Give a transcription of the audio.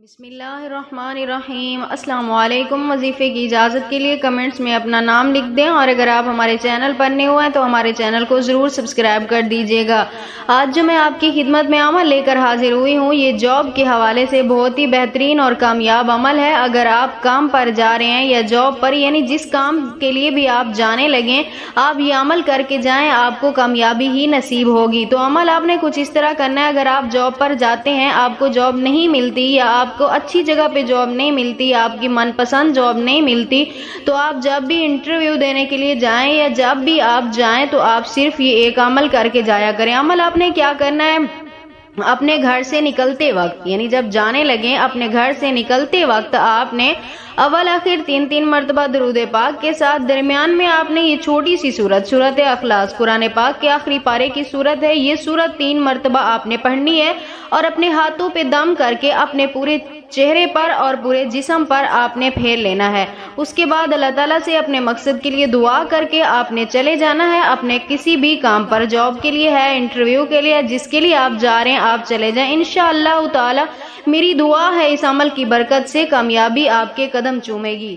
بسم اللہ الرحمن الرحیم۔ السلام علیکم۔ وظیفے کی اجازت کے لیے کمنٹس میں اپنا نام لکھ دیں، اور اگر آپ ہمارے چینل پر نئے ہوئے ہیں تو ہمارے چینل کو ضرور سبسکرائب کر دیجیے گا۔ آج جو میں آپ کی خدمت میں عمل لے کر حاضر ہوئی ہوں، یہ جاب کے حوالے سے بہت ہی بہترین اور کامیاب عمل ہے۔ اگر آپ کام پر جا رہے ہیں یا جاب پر، یعنی جس کام کے لیے بھی آپ جانے لگیں، آپ یہ عمل کر کے جائیں، آپ کو کامیابی ہی نصیب ہوگی۔ تو عمل آپ نے کچھ اس طرح کرنا ہے۔ اگر آپ جاب پر جاتے ہیں، آپ کو جاب نہیں ملتی یا آپ کو اچھی جگہ پہ جاب نہیں ملتی، آپ کی من پسند جاب نہیں ملتی، تو آپ جب بھی انٹرویو دینے کے لیے جائیں یا جب بھی آپ جائیں تو آپ صرف یہ ایک عمل کر کے جایا کریں۔ عمل آپ نے کیا کرنا ہے؟ اپنے گھر سے نکلتے وقت، یعنی جب جانے لگیں، اپنے گھر سے نکلتے وقت آپ نے اول آخر 3 مرتبہ درود پاک کے ساتھ، درمیان میں آپ نے یہ چھوٹی سی سورت اخلاص، قرآن پاک کے آخری پارے کی سورت ہے، یہ سورت 3 مرتبہ آپ نے پڑھنی ہے، اور اپنے ہاتھوں پہ دم کر کے اپنے پورے چہرے پر اور پورے جسم پر آپ نے پھیر لینا ہے۔ اس کے بعد اللہ تعالیٰ سے اپنے مقصد کے لیے دعا کر کے آپ نے چلے جانا ہے اپنے کسی بھی کام پر، جاب کے لیے ہے، انٹرویو کے لیے، جس کے لیے آپ جا رہے ہیں آپ چلے جائیں۔ انشاءاللہ تعالی میری دعا ہے اس عمل کی برکت سے کامیابی آپ کے قدم چومے گی۔